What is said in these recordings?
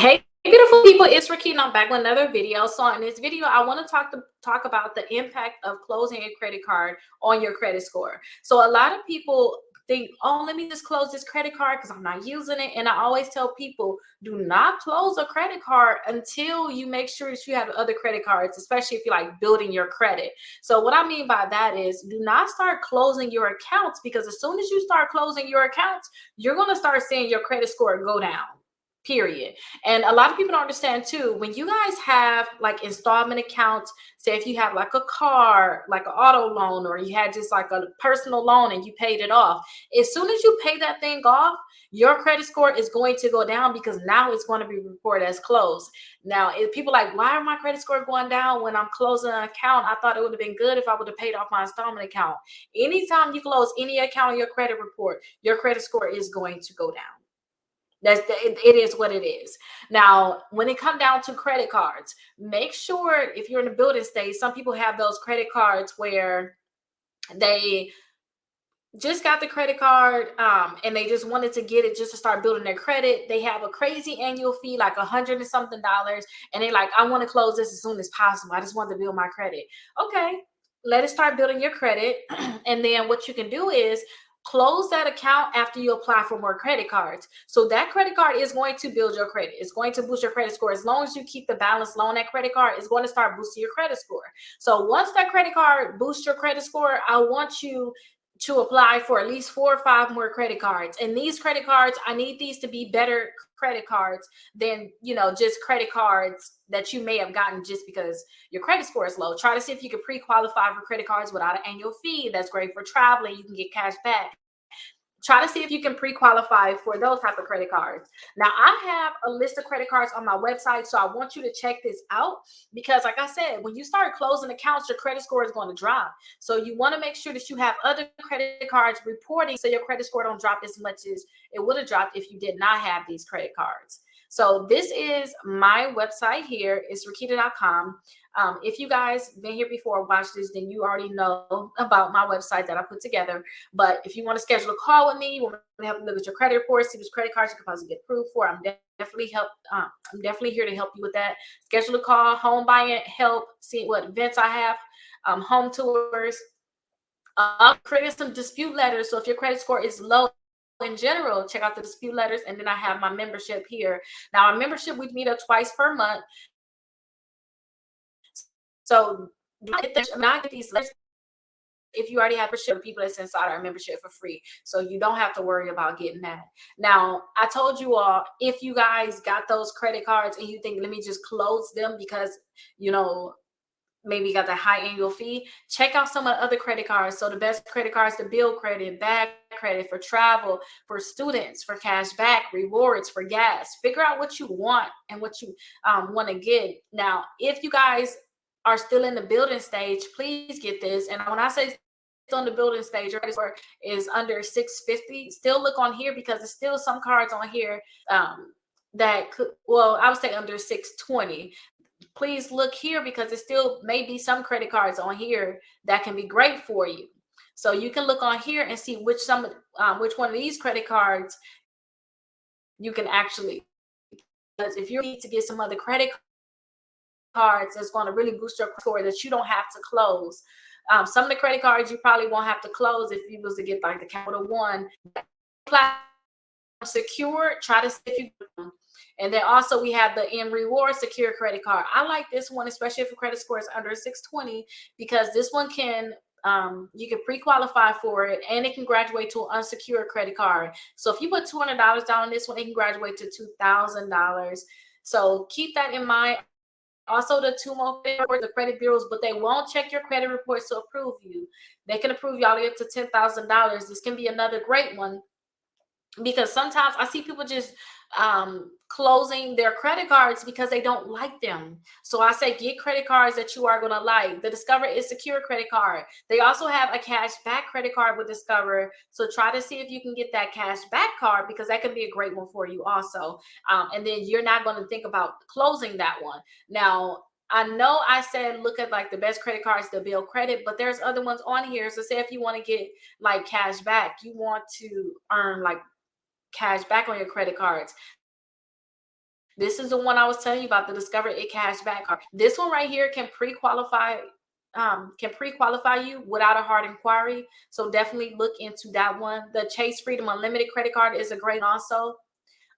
Hey, beautiful people, it's Rickita. I'm back with another video. So in this video, I want to talk about the impact of closing a credit card on your credit score. So a lot of people think, oh, let me just close this credit card because I'm not using it. And I always tell people, do not close a credit card until you make sure that you have other credit cards, especially if you're like building your credit. So what I mean by that is do not start closing your accounts, because as soon as you start closing your accounts, you're going to start seeing your credit score go down. Period. And a lot of people don't understand too, when you guys have like installment accounts, say if you have like a car, like an auto loan, or you had just like a personal loan and you paid it off, as soon as you pay that thing off, your credit score is going to go down, because now it's going to be reported as closed. Now, if people like, why are my credit score going down when I'm closing an account? I thought it would have been good if I would have paid off my installment account. Anytime you close any account on your credit report, your credit score is going to go down. It is what it is. Now, when it comes down to credit cards, make sure if you're in the building stage, some people have those credit cards where they just got the credit card and they just wanted to get it just to start building their credit. They have a crazy annual fee, like $100 and something, and they're like, I want to close this as soon as possible. I just want to build my credit. Okay, let it start building your credit. And then what you can do is close that account after you apply for more credit cards. So that credit card is going to build your credit. It's going to boost your credit score. As long as you keep the balance low on that credit card, it's going to start boosting your credit score. So once that credit card boosts your credit score, I want you to apply for at least 4 or 5 more credit cards. And these credit cards, I need these to be better credit cards than, just credit cards that you may have gotten just because your credit score is low. Try to see if you can pre-qualify for credit cards without an annual fee. That's great for traveling. You can get cash back. Try to see if you can pre-qualify for those type of credit cards. Now, I have a list of credit cards on my website, so I want you to check this out, because like I said, when you start closing accounts, your credit score is going to drop. So you want to make sure that you have other credit cards reporting, so your credit score don't drop as much as it would have dropped if you did not have these credit cards. So this is my website here. It's rickita.com. If you guys been here before, watch this, then you already know about my website that I put together. But if you want to schedule a call with me, you want to help me look at your credit report, see which credit cards you can possibly get approved for, I'm definitely here to help you with that. Schedule a call, home buying help, see what events I have, home tours. I'll create some dispute letters. So if your credit score is low in general, check out the dispute letters. And then I have my membership here. Now, our membership, we meet up twice per month. So not get these letters if you already have membership, people that's inside our membership for free. So you don't have to worry about getting that. Now, I told you all, if you guys got those credit cards and you think, let me just close them because, maybe you got the high annual fee, check out some of the other credit cards. So the best credit cards to build credit, bad credit, for travel, for students, for cash back, rewards, for gas. Figure out what you want and what you want to get. Now, if you guys are still in the building stage, please get this. And when I say still in the building stage, your credit score is under 650, still look on here, because there's still some cards on here that could, well, I would say under 620. Please look here, because there still may be some credit cards on here that can be great for you. So you can look on here and see which one of these credit cards you can actually, because if you need to get some other credit cards that's going to really boost your score that you don't have to close. Some of the credit cards you probably won't have to close if you was to get like the Capital One secure. Try to see if you. And then also we have the M Reward Secure Credit Card. I like this one, especially if your credit score is under 620, because this one can you can pre-qualify for it, and it can graduate to an unsecured credit card. So if you put $200 down on this one, it can graduate to $2,000. So keep that in mind. Also, the two more the credit bureaus, but they won't check your credit reports to approve you. They can approve you all the way up to $10,000. This can be another great one, because sometimes I see people just closing their credit cards because they don't like them. So I say get credit cards that you are going to like. The Discover is secure credit card. They also have a cash back credit card with Discover. So try to see if you can get that cash back card, because that could be a great one for you also. And then you're not going to think about closing that one. Now, I know I said look at like the best credit cards to build credit, but there's other ones on here. So say if you want to get like cash back, you want to earn like cash back on your credit cards. This is the one I was telling you about, the Discover It Cashback card. This one right here can pre-qualify you without a hard inquiry. So definitely look into that one. The Chase Freedom Unlimited credit card is a great also.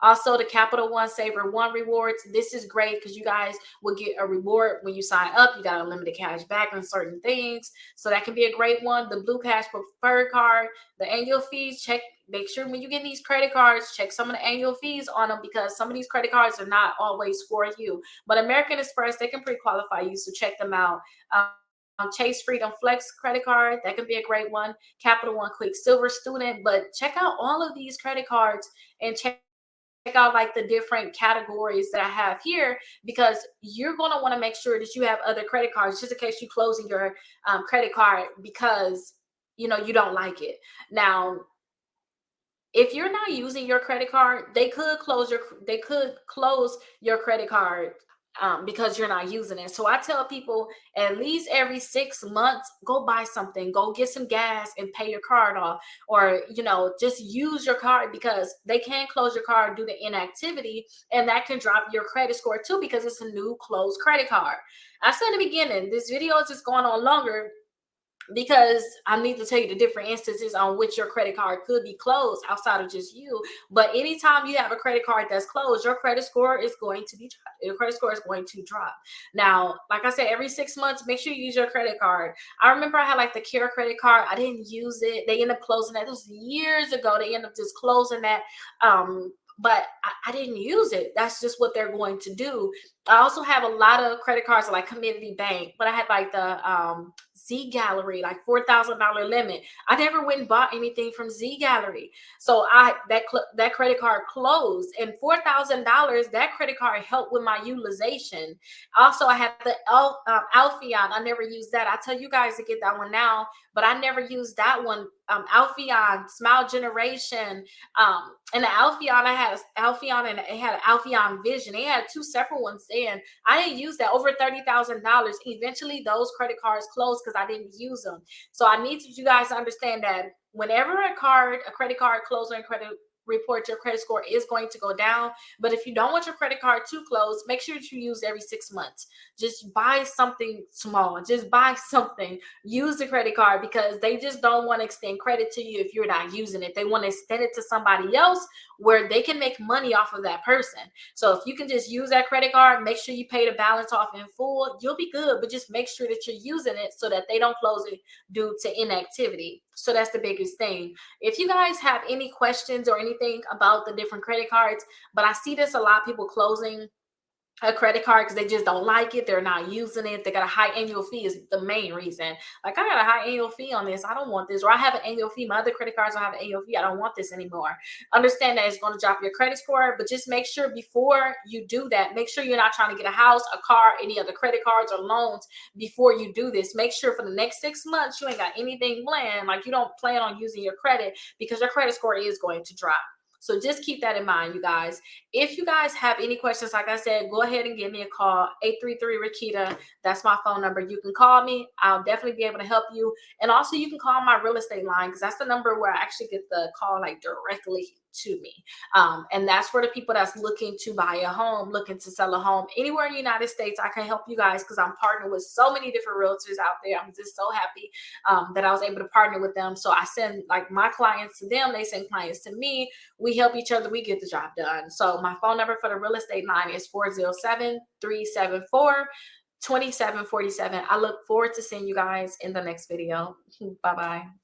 Also, the Capital One Saver One rewards. This is great because you guys will get a reward when you sign up. You got unlimited cash back on certain things. So that can be a great one. The Blue Cash Preferred card, the annual fees, make sure when you get these credit cards, check some of the annual fees on them because some of these credit cards are not always for you. But American Express, they can pre-qualify you, so check them out. Chase Freedom Flex credit card, that can be a great one. Capital One Quicksilver Student, but check out all of these credit cards and check out like the different categories that I have here, because you're going to want to make sure that you have other credit cards just in case you closing your credit card because you don't like it. Now, if you're not using your credit card, they could close your credit card because you're not using it. So I tell people at least every 6 months, go buy something, go get some gas and pay your card off, or just use your card because they can close your card due to inactivity, and that can drop your credit score too because it's a new closed credit card. I said in the beginning, this video is just going on longer because I need to tell you the different instances on which your credit card could be closed outside of just you. But anytime you have a credit card that's closed, your credit score is going to drop. Now, like I said, every 6 months, make sure you use your credit card. I remember I had like the Care credit card. I didn't use it. They ended up closing that. This was years ago. They ended up just closing that. But I didn't use it. That's just what they're going to do. I also have a lot of credit cards like Community Bank, but I had like the Z Gallery, like $4,000 limit. I never went and bought anything from Z Gallery, so that credit card closed. And $4,000, that credit card helped with my utilization. Also, I have the Alpheon. I never used that. I tell you guys to get that one now, but I never used that one. Alpheon, Smile Generation, and the Alpheon, I had Alpheon and it had Alpheon Vision. They had two separate ones, and I didn't use that. Over $30,000. Eventually, those credit cards closed because I didn't use them. So I need you guys to understand that whenever a credit card closes and credit report, your credit score is going to go down. But if you don't want your credit card to close, make sure that you use every 6 months. Just buy something small. Just buy something. Use the credit card because they just don't want to extend credit to you if you're not using it. They want to extend it to somebody else where they can make money off of that person. So if you can just use that credit card, make sure you pay the balance off in full, you'll be good. But just make sure that you're using it so that they don't close it due to inactivity. So that's the biggest thing. If you guys have any questions or anything about the different credit cards, but I see this a lot, people closing a credit card because they just don't like it, they're not using it, they got a high annual fee is the main reason. Like, I got a high annual fee on this, I don't want this. Or I have an annual fee, my other credit cards don't have an annual fee, I don't want this anymore. Understand that it's going to drop your credit score, but just make sure before you do that, make sure you're not trying to get a house, a car, any other credit cards or loans before you do this. Make sure for the next 6 months you ain't got anything planned, like you don't plan on using your credit, because your credit score is going to drop. So just keep that in mind, you guys. If you guys have any questions, like I said, go ahead and give me a call, 833-Rickita. That's my phone number. You can call me. I'll definitely be able to help you. And also you can call my real estate line because that's the number where I actually get the call like directly to me. And that's for the people that's looking to buy a home, looking to sell a home anywhere in the United States. I can help you guys because I'm partnered with so many different realtors out there. I'm just so happy that I was able to partner with them. So I send like my clients to them, they send clients to me. We help each other, we get the job done. So my phone number for the real estate line is 407-374-2747. I look forward to seeing you guys in the next video. Bye-bye.